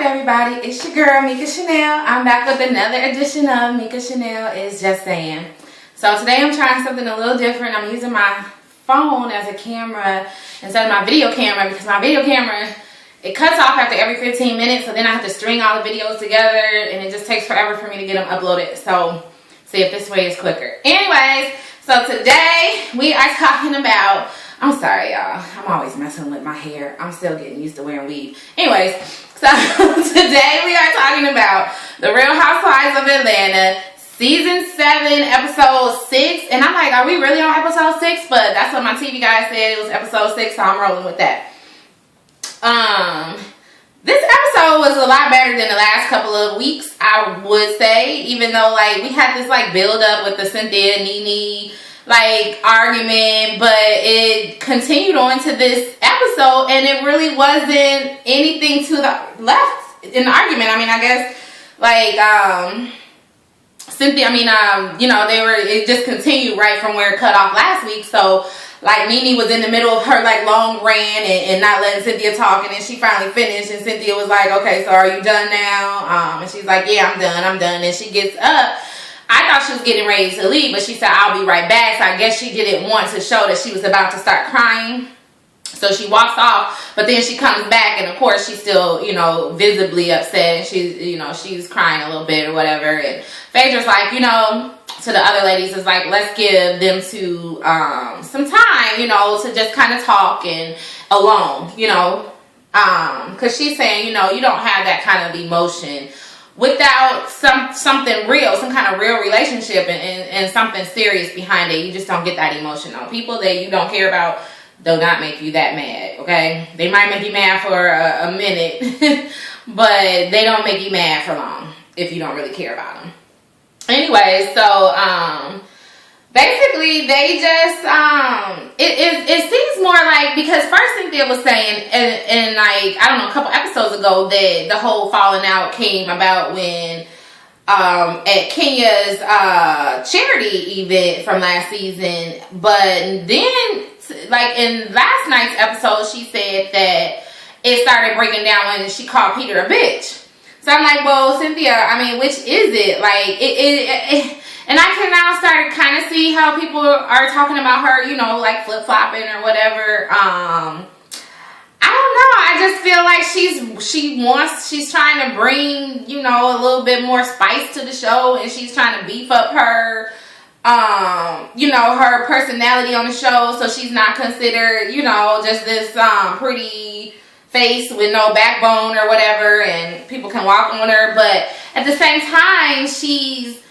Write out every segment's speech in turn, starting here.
everybody, it's your girl Mika Chanel. I'm back with another edition of Mika Chanel is Just Saying. So today I'm trying something a little different. I'm using my phone as a camera instead of my video camera because my video camera, it cuts off after every 15 minutes, so then I have to string all the videos together and it just takes forever for me to get them uploaded. So see if this way is quicker. Anyways, so today we are talking about, I'm sorry y'all, I'm always messing with my hair. I'm still getting used to wearing weave. Anyways, so today we are talking about The Real Housewives of Atlanta, Season 7, Episode 6. And I'm like, are we really on Episode 6? But that's what my TV guy said. It was Episode 6, so I'm rolling with that. This episode was a lot better than the last couple of weeks, I would say. Even though, like, we had this, like, build-up with the Cynthia and Nene, like, argument, but it continued on to this episode, and it really wasn't anything to the left in the argument. I mean, I guess, like, Cynthia, you know, it just continued right from where it cut off last week. So, like, Nene was in the middle of her, like, long rant and not letting Cynthia talk, and then she finally finished, and Cynthia was like, okay, so are you done now? And she's like, yeah, I'm done, and she gets up. I thought she was getting ready to leave, but she said, I'll be right back. So I guess she didn't want to show that she was about to start crying. So she walks off, but then she comes back, and of course she's still, you know, visibly upset, and she's, you know, she's crying a little bit or whatever. And Phaedra's like, you know, to the other ladies, is like, let's give them to some time, you know, to just kind of talk and alone, you know, because she's saying, you know, you don't have that kind of emotion without something real, some kind of real relationship and something serious behind it. You just don't get that emotional. People that you don't care about do not make you that mad, okay? They might make you mad for a minute, but they don't make you mad for long if you don't really care about them. Anyway, so basically they just it seems more like, because first Cynthia was saying and like, I don't know, a couple episodes ago that the whole falling out came about when at Kenya's charity event from last season. But then, like, in last night's episode, she said that it started breaking down when she called Peter a bitch. So I'm like, well, Cynthia, I mean, which is it? Like, and I can now start to kind of see how people are talking about her, you know, like flip-flopping or whatever. I don't know. I just feel like she's trying to bring, you know, a little bit more spice to the show, and she's trying to beef up her, you know, her personality on the show, so she's not considered, you know, just this pretty face with no backbone or whatever, and people can walk on her. But at the same time, she's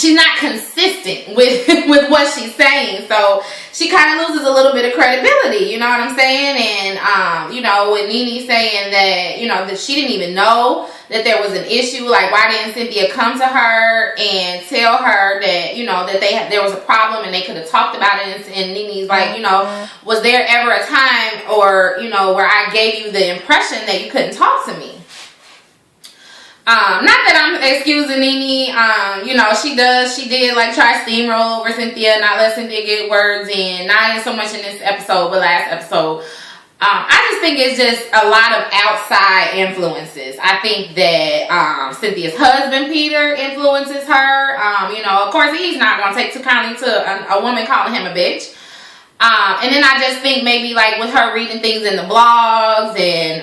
not consistent with what she's saying, so she kind of loses a little bit of credibility, you know what I'm saying? And you know, with Nene saying that, you know, that she didn't even know that there was an issue, like, why didn't Cynthia come to her and tell her that, you know, that there was a problem and they could have talked about it? And Nene's like, you know, was there ever a time, or, you know, where I gave you the impression that you couldn't talk to me? Not that I'm excusing Nene, you know, she did like try to steamroll over Cynthia, not let Cynthia get words in, not so much in this episode, but last episode. I just think it's just a lot of outside influences. I think that Cynthia's husband, Peter, influences her. You know, of course, he's not going to take too kindly to a woman calling him a bitch. And then I just think maybe, like, with her reading things in the blogs and,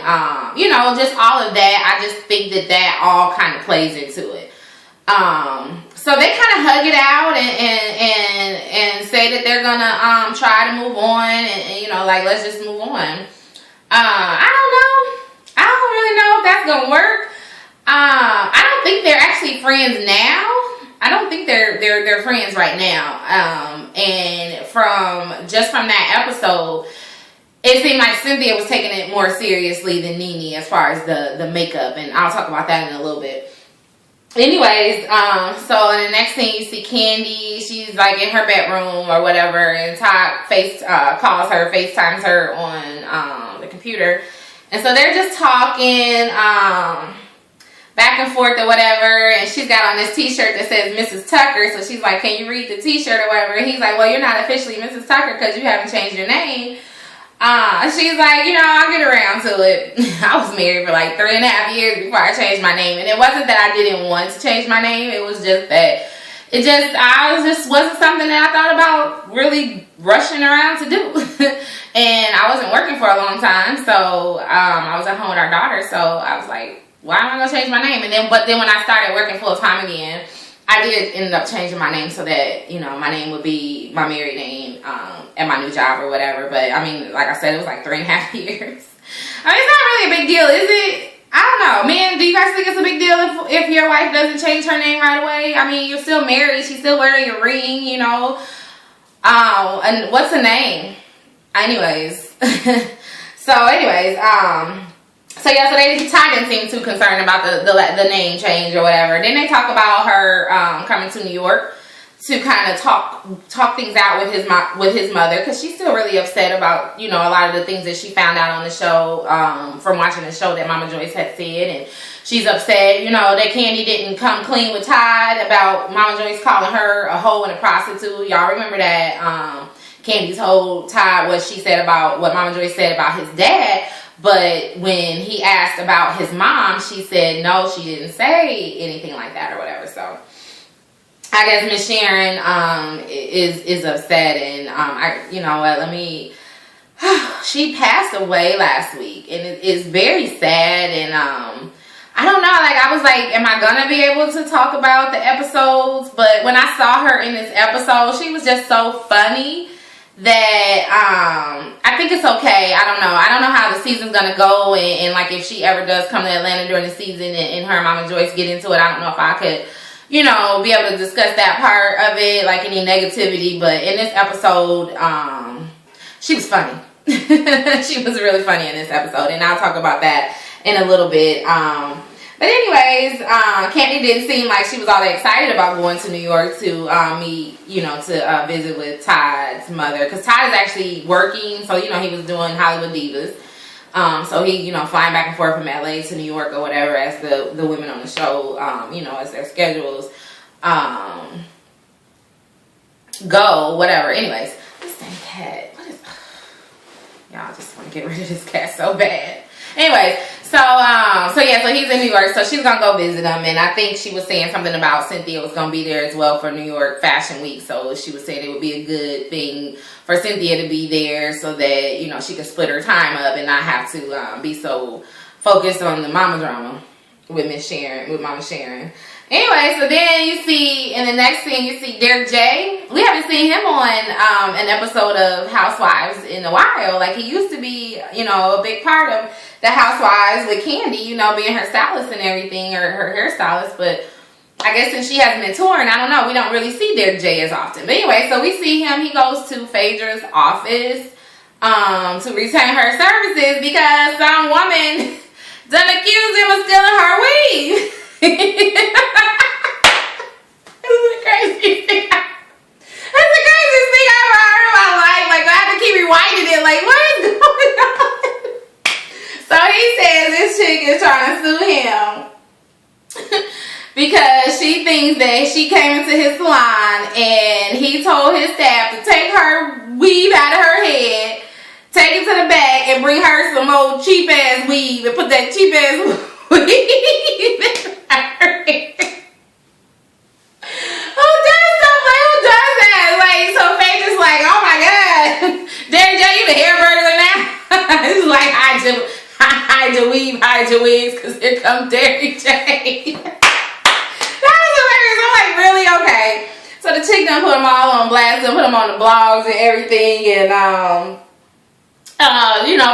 you know, just all of that, I just think that all kind of plays into it. So they kind of hug it out and say that they're gonna try to move on and, you know, like, let's just move on. I don't know. I don't really know if that's gonna work. I don't think they're actually friends now. I don't think they're friends right now. And from that episode, it seemed like Cynthia was taking it more seriously than Nene as far as the makeup, and I'll talk about that in a little bit. Anyways, so in the next scene you see Candy. She's like in her bedroom or whatever, and Todd FaceTimes her on the computer, and so they're just talking back and forth or whatever, and she's got on this t-shirt that says Mrs. Tucker, so she's like, can you read the t-shirt or whatever? And he's like, well, you're not officially Mrs. Tucker because you haven't changed your name. She's like, I'll get around to it. I was married for like 3.5 years before I changed my name. And it wasn't that I didn't want to change my name. It was just that wasn't something that I thought about really rushing around to do. And I wasn't working for a long time. So I was at home with our daughter. So I was like, why am I going to change my name? But then when I started working full time again, I did end up changing my name so that, my name would be my married name at my new job or whatever. But, I mean, like I said, it was like 3.5 years. I mean, it's not really a big deal, is it? I don't know. Man, do you guys think it's a big deal if your wife doesn't change her name right away? I mean, you're still married. She's still wearing your ring, And what's the name? Anyways. So Ty didn't seem too concerned about the name change or whatever. Then they talk about her coming to New York to kind of talk things out with his mother, because she's still really upset about a lot of the things that she found out on the show from watching the show that Mama Joyce had said, and she's upset that Kandi didn't come clean with Todd about Mama Joyce calling her a hoe and a prostitute. Y'all remember that Candy's whole Todd what she said about what Mama Joyce said about his dad. But when he asked about his mom, she said no, she didn't say anything like that or whatever. So I guess Miss Sharon is upset, and she passed away last week, and it's very sad. And I don't know, like I was like, am I gonna be able to talk about the episodes? But when I saw her in this episode, she was just so funny that I think it's okay. I don't know how the season's gonna go, and like if she ever does come to Atlanta during the season and her and Mama Joyce get into it, I don't know if I could be able to discuss that part of it, like any negativity. But in this episode, she was funny. She was really funny in this episode, and I'll talk about that in a little bit. But anyways, Kandi didn't seem like she was all that excited about going to New York to meet, to visit with Todd's mother. Because Todd is actually working, so, he was doing Hollywood Divas. So he, flying back and forth from LA to New York or whatever as the women on the show, as their schedules go, whatever. Anyways, this dang cat, y'all, I just want to get rid of this cat so bad. Anyways, so he's in New York, so she's gonna go visit him, and I think she was saying something about Cynthia was gonna be there as well for New York Fashion Week, so she was saying it would be a good thing for Cynthia to be there so that, she could split her time up and not have to be so focused on the mama drama with Mama Sharon. Anyway, so then you see, in the next scene, you see Derek J. We haven't seen him on an episode of Housewives in a while. Like, he used to be, a big part of the Housewives with Kandi, being her stylist and everything, or her hairstylist. But I guess since she hasn't been touring, I don't know, we don't really see Derek J as often. But anyway, so we see him. He goes to Phaedra's office to retain her services because some woman done accused him of stealing her weave. This is the craziest thing. That's the craziest thing I ever heard in my life. Like, I have to keep rewinding it. Like, what is going on? So he says this chick is trying to sue him because she thinks that she came into his salon and he told his staff to take her weave out of her head, take it to the back, and bring her some old cheap ass weave and put that cheap ass weave in her hair. Who does stuff like, who does that? Like, so Faith is like, oh my god, Derek J, you the hair burglar now? It's like, hide your weave, hide your wigs, because here comes Derek J. That was hilarious. I'm like, really? Okay. So the chick done put them all on blast and put them on the blogs and everything, and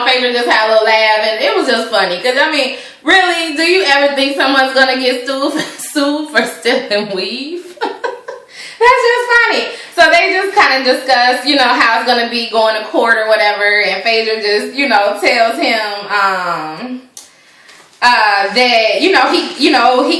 Phaedra just had a little laugh, and it was just funny, because, I mean, really, do you ever think someone's going to get sued for stealing weave? That's just funny. So they just kind of discuss, how it's going to be going to court or whatever, and Phaedra just, tells him, that, he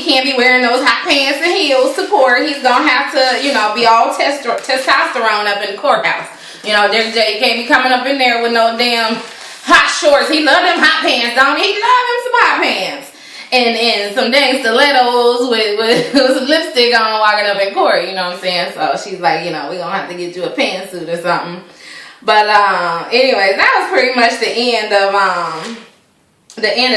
can't be wearing those hot pants and heels to court. He's going to have to, be all testosterone up in the courthouse. Derek J can't be coming up in there with no damn hot shorts. He love them hot pants, don't he? He love him some hot pants. And some dang stilettos with some lipstick on walking up in court, you know what I'm saying? So she's like, we're going to have to get you a pantsuit or something. But anyways, that was pretty much the end of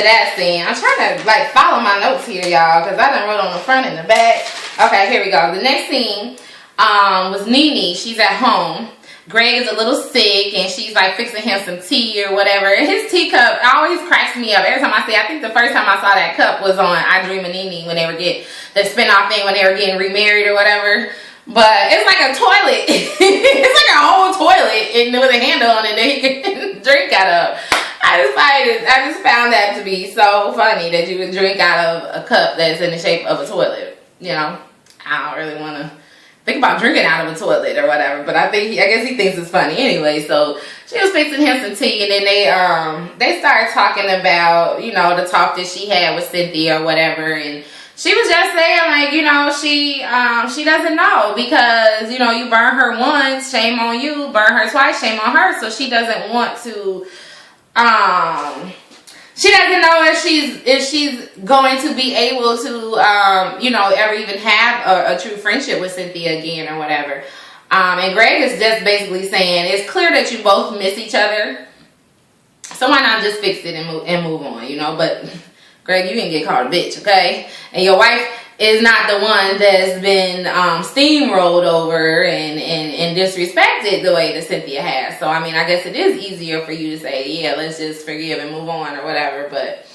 that scene. I'm trying to like follow my notes here, y'all, because I done wrote on the front and the back. Okay, here we go. The next scene was Nene. She's at home. Greg is a little sick, and she's like fixing him some tea or whatever. And his teacup always cracks me up. Every time I see it, I think the first time I saw that cup was on I Dream of Nene when they were getting the spinoff thing when they were getting remarried or whatever. But it's like a toilet. It's like a whole toilet and with a handle on it that he can drink out of. I just found that to be so funny that you would drink out of a cup that's in the shape of a toilet. You know, I don't really want to think about drinking out of a toilet or whatever, but I guess he thinks it's funny anyway. So she was fixing him some tea, and then they started talking about, you know, the talk that she had with Cynthia or whatever, and she was just saying, like, you know, she doesn't know because, you know, you burn her once, shame on you, burn her twice, shame on her. So she doesn't want to, she doesn't know if she's going to be able to, you know, ever even have a true friendship with Cynthia again or whatever. And Greg is just basically saying, it's clear that you both miss each other, so why not just fix it and move on, you know, but Greg, you didn't get called a bitch, okay? And your wife is not the one that's been steamrolled over and disrespected the way that Cynthia has. So, I mean, I guess it is easier for you to say, yeah, let's just forgive and move on or whatever. But,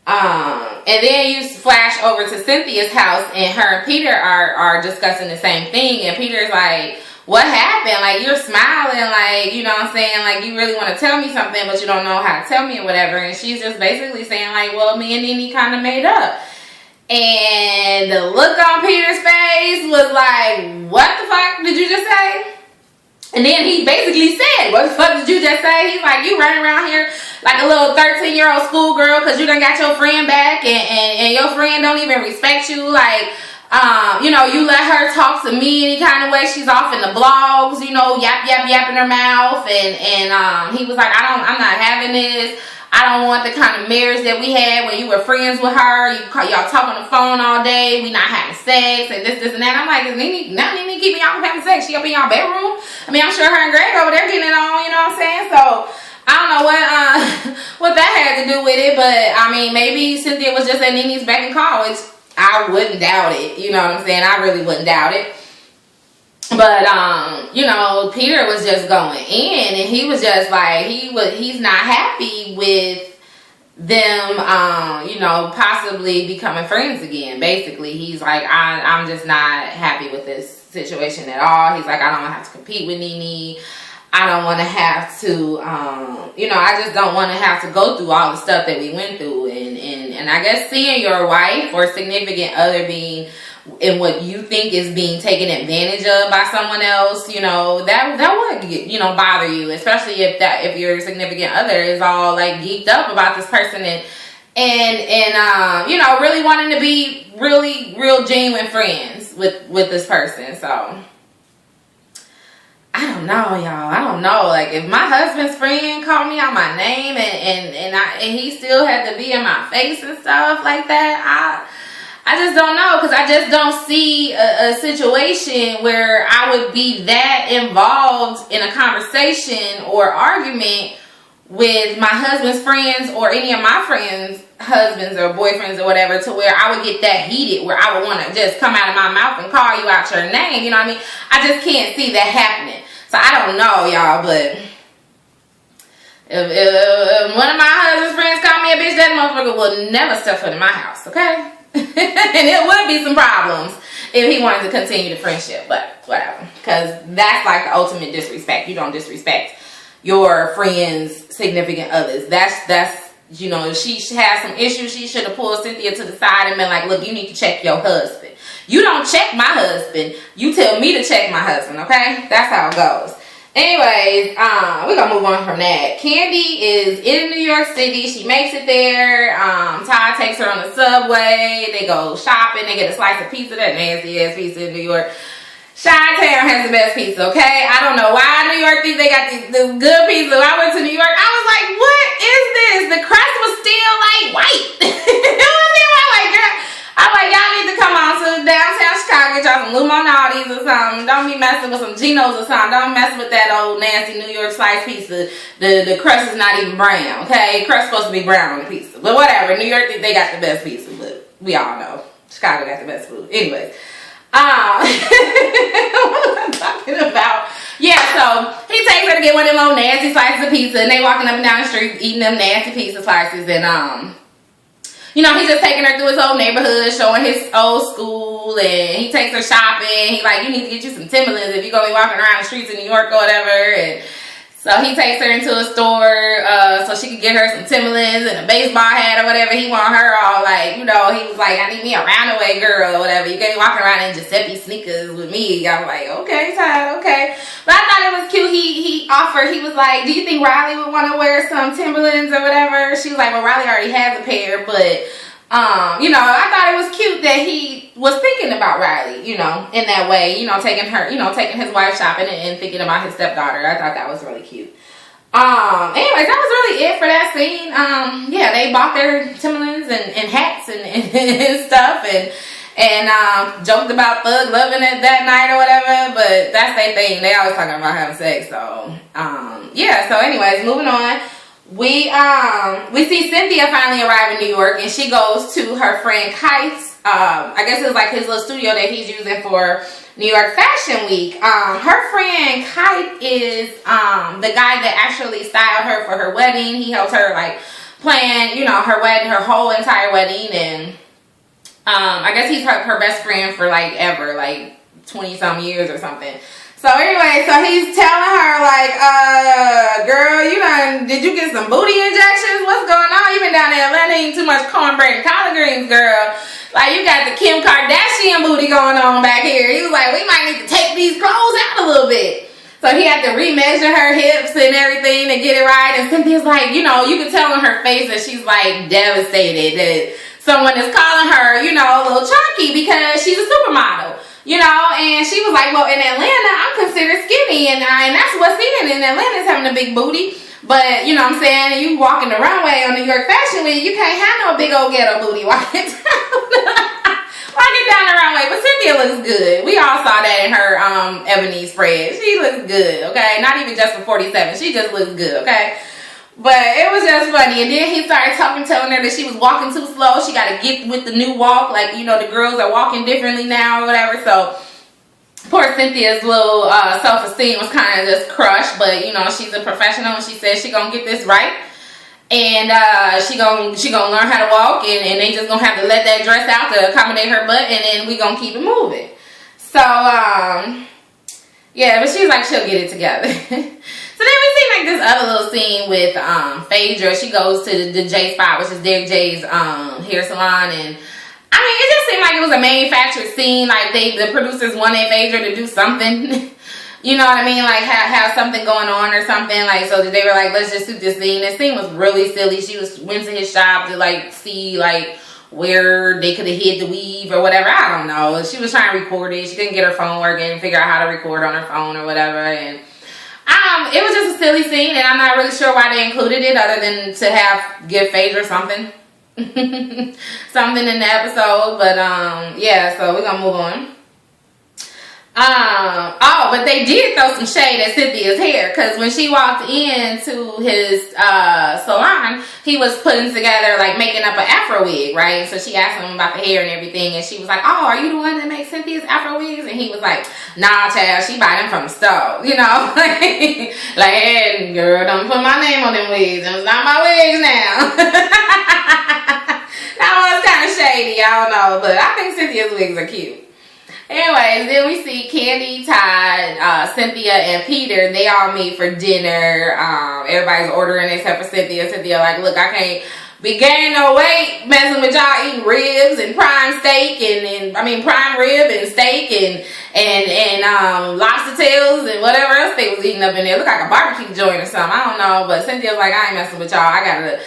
and then you flash over to Cynthia's house, and her and Peter are discussing the same thing. And Peter's like, what happened? Like, you're smiling, like, you know what I'm saying? Like, you really want to tell me something, but you don't know how to tell me or whatever. And she's just basically saying, like, well, me and Nene kind of made up. And the look on Peter's face was like, what the fuck did you just say? And then he basically said, what the fuck did you just say? He's like, you running around here like a little 13-year-old schoolgirl because you done got your friend back and your friend don't even respect you. Like, you know, you let her talk to me any kind of way. She's off in the blogs, you know, yap in her mouth. And he was like, I'm not having this. I don't want the kind of marriage that we had when you were friends with her. Y'all talk on the phone all day. We not having sex and this and that. I'm like, Nene keeping y'all from having sex. She up in y'all bedroom. I mean, I'm sure her and Greg over there getting it on, you know what I'm saying? So I don't know what that had to do with it, but I mean, maybe Cynthia was just at Nene's back in college. I wouldn't doubt it. You know what I'm saying? I really wouldn't doubt it. But, you know, Peter was just going in, and he was just like, he's not happy with them, you know, possibly becoming friends again. Basically, he's like, I'm just not happy with this situation at all. He's like, I don't want to have to compete with Nene. I don't want to have to, you know, I just don't want to have to go through all the stuff that we went through. And I guess seeing your wife or significant other being in what you think is being taken advantage of by someone else, you know, that would, you know, bother you, especially if your significant other is all like geeked up about this person and you know, really wanting to be real genuine friends with this person. So I don't know, y'all. I don't know. Like, if my husband's friend called me out my name and he still had to be in my face and stuff like that, I just don't know, because I just don't see a situation where I would be that involved in a conversation or argument with my husband's friends or any of my friends' husbands or boyfriends or whatever, to where I would get that heated, where I would want to just come out of my mouth and call you out your name. You know what I mean? I just can't see that happening. So I don't know, y'all, but if one of my husband's friends call me a bitch, that motherfucker will never step foot in my house, okay? And it would be some problems if he wanted to continue the friendship, but whatever, because that's like the ultimate disrespect. You don't disrespect your friends' significant others. That's you know, she has some issues. She should have pulled Cynthia to the side and been like, look, you need to check your husband. You don't check my husband, you tell me to check my husband, okay? That's how it goes. Anyways, we're gonna move on from that. Candy is in New York City. She makes it there. Todd takes her on the subway. They go shopping. They get a slice of pizza, that nasty ass pizza in New York. Chi-Town has the best pizza, okay? I don't know why New York thinks they got this good pizza. When I went to New York, I was like, what is this? The crust was still like white. It was like, girl. I'm like, y'all need to come on to downtown Chicago, get y'all some Lou Malnati's Italians or something. Don't be messing with some Genos or something. Don't mess with that old nasty New York slice pizza. The crust is not even brown, okay? Crust supposed to be brown on the pizza. But whatever, New York, they got the best pizza, but we all know Chicago got the best food. Anyways. What was I talking about? Yeah, so he takes her to get one of them old nasty slices of pizza, and they walking up and down the street eating them nasty pizza slices, and you know, he's just taking her through his old neighborhood, showing his old school, and he takes her shopping. He's like, you need to get you some Timberlands if you're gonna be walking around the streets in New York or whatever. And so he takes her into a store so she could get her some Timberlands and a baseball hat or whatever. He want her all like, you know, he was like, I need me a roundaway girl or whatever. You can't be walking around in Giuseppe sneakers with me. I was like, okay, Todd, okay. But I thought it was cute. He offered, he was like, do you think Riley would want to wear some Timberlands or whatever? She was like, well, Riley already has a pair, but you know, I thought it was cute that he was thinking about Riley, you know, in that way, you know, taking her, you know, taking his wife shopping and thinking about his stepdaughter. I thought that was really cute. Anyways, that was really it for that scene. Yeah, they bought their Timberlands and hats and stuff and joked about thug loving it that night or whatever, but that's their thing. They always talking about having sex, so yeah, so anyways, moving on. We see Cynthia finally arrive in New York, and she goes to her friend Kite's. I guess it was like his little studio that he's using for New York Fashion Week. Her friend Kite is the guy that actually styled her for her wedding. He helped her like plan, you know, her wedding, her whole entire wedding, and I guess he's her best friend for like ever, like 20-some years or something. So anyway, so he's telling her like, girl, did you get some booty injections? What's going on? You been down in Atlanta eating too much cornbread and collard greens, girl. Like, you got the Kim Kardashian booty going on back here. He was like, we might need to take these clothes out a little bit. So he had to remeasure her hips and everything to get it right. And Cynthia's like, you know, you can tell on her face that she's like devastated that someone is calling her, you know, a little chunky because she's a supermodel. You know, and she was like, well, in Atlanta, I'm considered skinny, and that's what's in Atlanta is having a big booty. But, you know what I'm saying, you walking the runway on New York Fashion Week, you can't have no big old ghetto booty walking down the runway. But Cynthia looks good. We all saw that in her ebony spread. She looks good, okay? Not even just for 47. She just looks good, okay? But it was just funny. And then he started telling her that she was walking too slow. She got to get with the new walk. Like, you know, the girls are walking differently now or whatever. So poor Cynthia's little self-esteem was kind of just crushed. But, you know, she's a professional and she says she going to get this right. And she gonna learn how to walk. And they just going to have to let that dress out to accommodate her butt. And then we going to keep it moving. So, yeah, but she's like, she'll get it together. So then we see like this other little scene with Phaedra. She goes to the J spot, which is Derek J's hair salon, and I mean, it just seemed like it was a manufactured scene. Like the producers wanted Phaedra to do something, you know what I mean? Like have something going on or something. Like so that they were like, let's just shoot this scene. This scene was really silly. She went to his shop to like see like where they could have hid the weave or whatever. I don't know. She was trying to record it. She couldn't get her phone working, figure out how to record on her phone or whatever, and it was just a silly scene, and I'm not really sure why they included it other than to give Phaedra something. Something in the episode, but yeah, so we're gonna move on. Oh, but they did throw some shade at Cynthia's hair, because when she walked into his salon, he was putting together, like making up an afro wig, right? So she asked him about the hair and everything, and she was like, oh, are you the one that makes Cynthia's afro wigs? And he was like, nah, child, she buy them from the store, you know? Like, hey, girl, don't put my name on them wigs. It's not my wigs now. That was kind of shady, I don't know, but I think Cynthia's wigs are cute. Anyways, then we see Candy, Todd, Cynthia, and Peter. They all meet for dinner. Everybody's ordering except for Cynthia. Cynthia like, look, I can't be gaining no weight messing with y'all eating ribs and prime steak and prime rib and steak and lobster tails and whatever else they was eating up in there. Look like a barbecue joint or something. I don't know, but Cynthia's like, I ain't messing with y'all. I gotta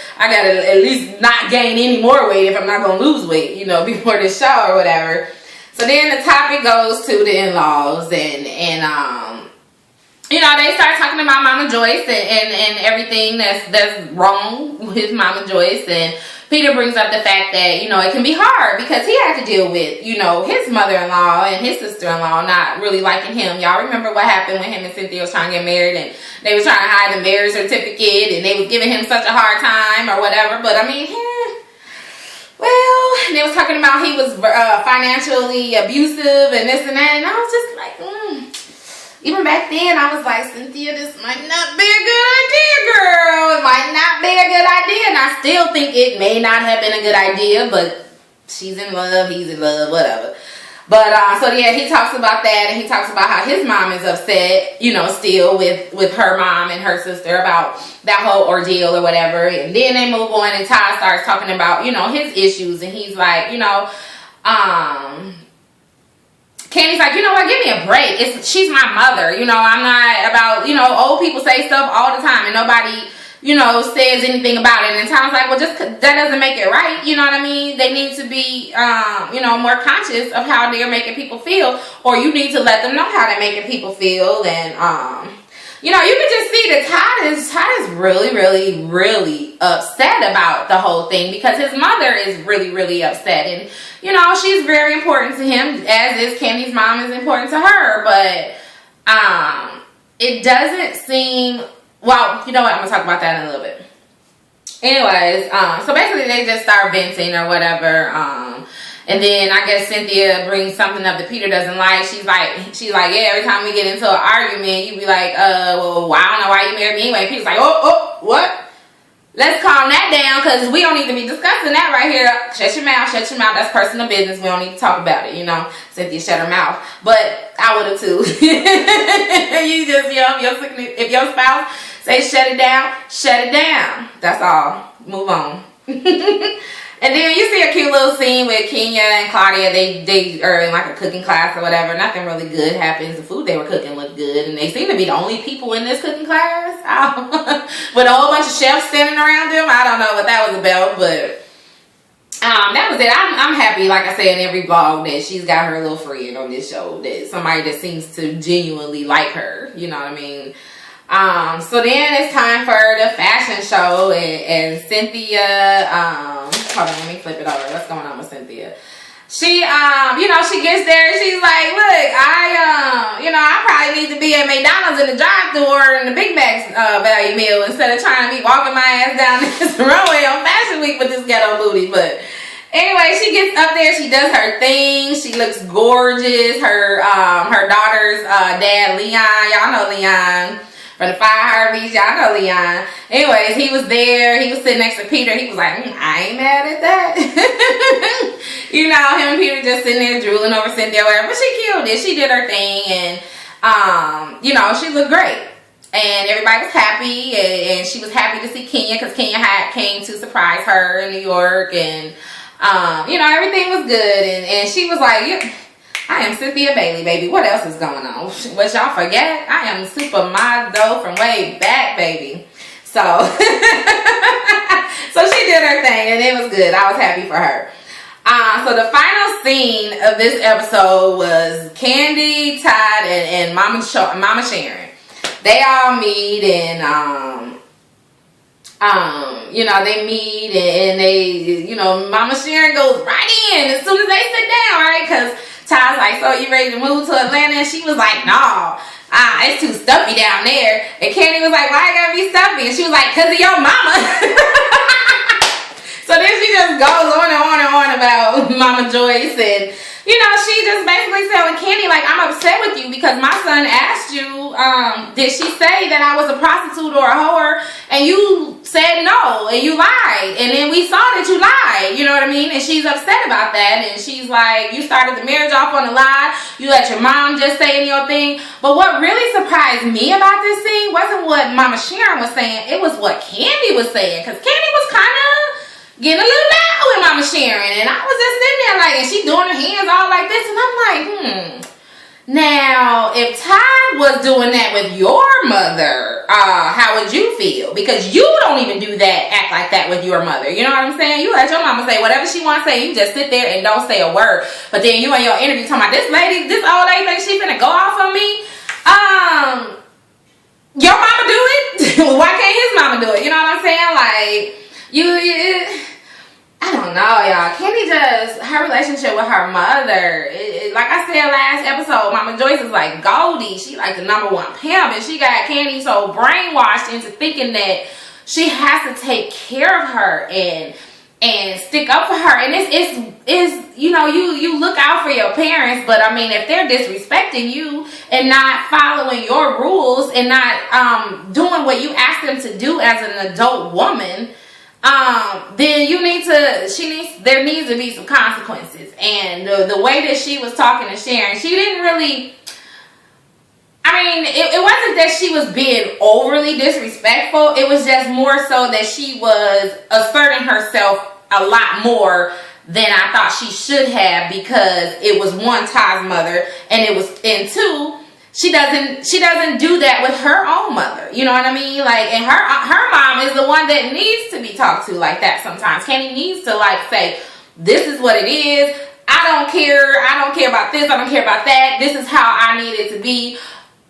at least not gain any more weight if I'm not gonna lose weight, you know, before this show or whatever. So then the topic goes to the in-laws and you know, they start talking about Mama Joyce and everything that's wrong with Mama Joyce, and Peter brings up the fact that, you know, it can be hard because he had to deal with, you know, his mother-in-law and his sister-in-law not really liking him. Y'all remember what happened when him and Cynthia was trying to get married and they was trying to hide the marriage certificate and they was giving him such a hard time or whatever. But I mean, well, and they was talking about he was financially abusive and this and that. And I was just like, even back then, I was like, Cynthia, this might not be a good idea, girl. It might not be a good idea. And I still think it may not have been a good idea, but she's in love, he's in love, whatever. But, so yeah, he talks about that, and he talks about how his mom is upset, you know, still with her mom and her sister about that whole ordeal or whatever. And then they move on, and Todd starts talking about, you know, his issues, and he's like, you know, Candy's like, you know what, give me a break. She's my mother. You know, I'm not about, you know, old people say stuff all the time and nobody, you know, says anything about it. And Tom's like, well, just that doesn't make it right. You know what I mean? They need to be, you know, more conscious of how they're making people feel, or you need to let them know how they're making people feel. And, you know, you can just see that Todd is really, really, really upset about the whole thing because his mother is really, really upset. And, you know, she's very important to him, as is Candy's mom is important to her. But it doesn't seem, well, you know what, I'm going to talk about that in a little bit. Anyways, so basically they just start venting or whatever. And then I guess Cynthia brings something up that Peter doesn't like. She's like, yeah, every time we get into an argument, you be like, well, I don't know why you married me anyway. Peter's like, oh, what? Let's calm that down because we don't need to be discussing that right here. Shut your mouth. That's personal business. We don't need to talk about it, you know. Cynthia shut her mouth. But I would have too. You just, you know, if your spouse say shut it down. That's all. Move on. And then you see a cute little scene with Kenya and Claudia. They are in like a cooking class or whatever. Nothing really good happens. The food they were cooking looked good. And they seem to be the only people in this cooking class. With a whole bunch of chefs standing around them. I don't know what that was about. But that was it. I'm happy, like I said in every vlog, that she's got her little friend on this show. That somebody that seems to genuinely like her. You know what I mean? So then it's time for the fashion show, and Cynthia, hold on, let me flip it over. What's going on with Cynthia? She, you know, she gets there and she's like, look, you know, I probably need to be at McDonald's in the drive-thru ordering the Big Mac's value meal instead of trying to be walking my ass down this runway on Fashion Week with this ghetto booty. But anyway, she gets up there, she does her thing, she looks gorgeous. Her daughter's dad, Leon, y'all know Leon. For the Fire Harveys, y'all know Leon. Anyways, he was there. He was sitting next to Peter. He was like, I ain't mad at that. You know, him and Peter just sitting there drooling over Cynthia or whatever. But she killed it. She did her thing. And, you know, she looked great. And everybody was happy. And she was happy to see Kenya because Kenya came to surprise her in New York. And, you know, everything was good. And she was like, I am Cynthia Bailey, baby. What else is going on? What y'all forget? I am supermodel from way back, baby. So, so she did her thing, and it was good. I was happy for her. So the final scene of this episode was Candy, Todd, and Mama Sharon. They all meet, and you know, they meet, and they, you know, Mama Sharon goes right in as soon as they sit down, right? Because Todd's like, so you ready to move to Atlanta? And she was like, no, it's too stuffy down there. And Candy was like, why it gotta be stuffy? And she was like, because of your mama. So then she just goes on and on and on about Mama Joyce. And, you know, she just basically telling Candy, like, I'm upset with you because my son asked you, did she say that I was a prostitute or a whore? And you said no, and you lied. And then we saw that you lied, you know what I mean? And she's upset about that. And she's like, you started the marriage off on a lie. You let your mom just say your thing. But what really surprised me about this scene wasn't what Mama Sharon was saying. It was what Candy was saying. Because Candy was kind of getting a little loud with Mama Sharon. And I was just sitting there like, and she doing her hands all like this. And I'm like, Now, if Todd was doing that with your mother, how would you feel? Because you don't even do that, act like that with your mother. You know what I'm saying? You let your mama say whatever she wants to say. You just sit there and don't say a word. But then you in your interview talking about this old lady thinks she finna go off on me. Your mama do it? Why can't his mama do it? You know what I'm saying? Like, don't know, y'all. Candy just, her relationship with her mother, like I said last episode, Mama Joyce is like Goldie. She like the #1 pimp, and she got Candy so brainwashed into thinking that she has to take care of her and stick up for her. And it's you know, you look out for your parents, but I mean, if they're disrespecting you and not following your rules and not doing what you ask them to do as an adult woman, then there needs to be some consequences. And the way that she was talking to Sharon, she didn't really, I mean, it wasn't that she was being overly disrespectful. It was just more so that she was asserting herself a lot more than I thought she should have, because it was one, Ty's mother, and two, she doesn't do that with her own mother. You know what I mean? Like, and her mom is the one that needs to be talked to like that sometimes. Candy needs to like say, this is what it is. I don't care about this. I don't care about that. This is how I need it to be.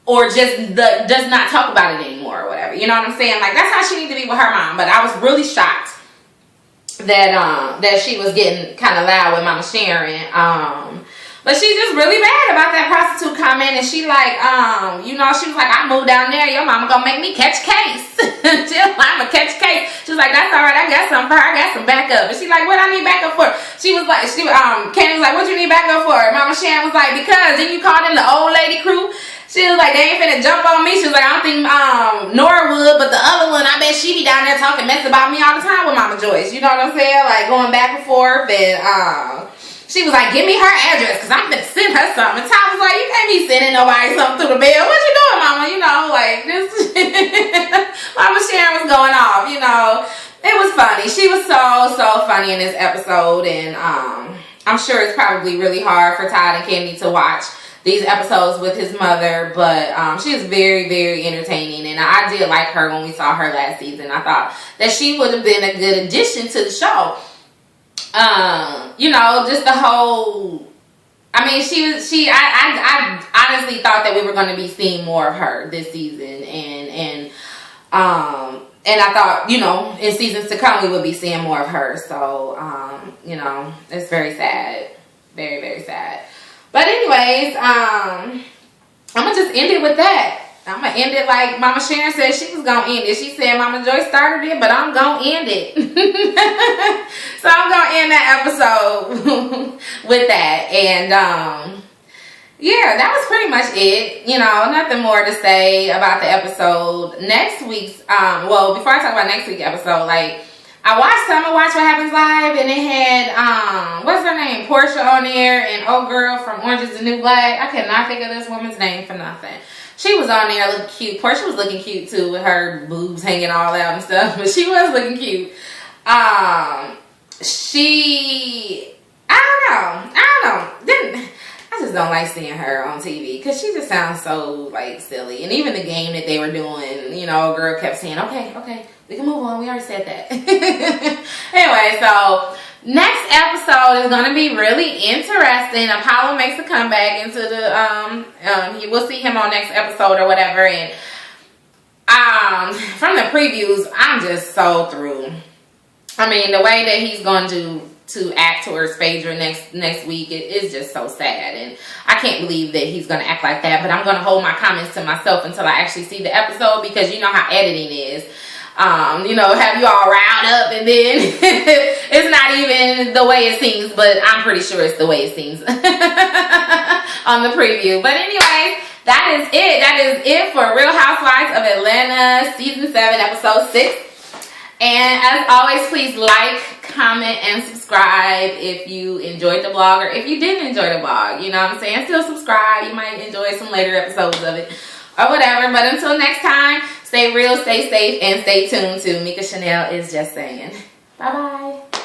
Or just does not talk about it anymore or whatever. You know what I'm saying? Like, that's how she needs to be with her mom. But I was really shocked that she was getting kind of loud with Mama Sharon. But she's just really bad about that prostitute comment. And she like, you know, she was like, I moved down there. Your mama gonna make me catch case. She was like, I'm gonna catch case. She was like, that's all right. I got something for her. I got some backup. And she like, what I need backup for? She was like, Candy was like, what you need backup for? Mama Sharon was like, because then you called them the old lady crew. She was like, they ain't finna jump on me. She was like, I don't think Nora would, but the other one, I bet she be down there talking mess about me all the time with Mama Joyce. You know what I'm saying? Like, going back and forth. And she was like, give me her address, because I'm finna send her something. And Ty was like, you can't be sending nobody something through the mail. What you doing, Mama? You know, like, this. Mama Sharon was going off, you know. It was funny. She was so funny in this episode. And I'm sure it's probably really hard for Ty and Candy to watch these episodes with his mother, but she is very, very entertaining, and I did like her when we saw her last season. I thought that she would have been a good addition to the show. You know, just the whole, I mean, I honestly thought that we were going to be seeing more of her this season, and I thought, you know, in seasons to come we would be seeing more of her. So, you know, it's very sad, very, very sad. But anyways, I'm going to just end it with that. I'm going to end it like Mama Sharon said she was going to end it. She said Mama Joyce started it, but I'm going to end it. So I'm going to end that episode with that. And, yeah, that was pretty much it. You know, nothing more to say about the episode. Next week's, well, before I talk about next week's episode, like, I watched Summer Watch What Happens Live, and it had, what's her name, Portia on there, and old girl from Orange is the New Black. I cannot think of this woman's name for nothing. She was on there looking cute. Portia was looking cute too, with her boobs hanging all out and stuff, but she was looking cute. I don't know. I just don't like seeing her on TV, because she just sounds so, like, silly. And even the game that they were doing, you know, a girl kept saying, okay, we can move on. We already said that. Anyway, so next episode is going to be really interesting. Apollo makes a comeback into the, we'll see him on next episode or whatever. And from the previews, I'm just so through. I mean, the way that he's going to act towards Phaedra next week, it is just so sad, and I can't believe that he's going to act like that. But I'm going to hold my comments to myself until I actually see the episode, because you know how editing is. You know, have you all riled up, and then it's not even the way it seems, but I'm pretty sure it's the way it seems on the preview. But anyways, that is it. That is it for Real Housewives of Atlanta Season 7, Episode 6. And as always, please like, comment, and subscribe if you enjoyed the vlog, or if you didn't enjoy the vlog. You know what I'm saying? Still subscribe. You might enjoy some later episodes of it or whatever. But until next time, stay real, stay safe, and stay tuned to Mika Chanel Is Just Saying. Bye-bye.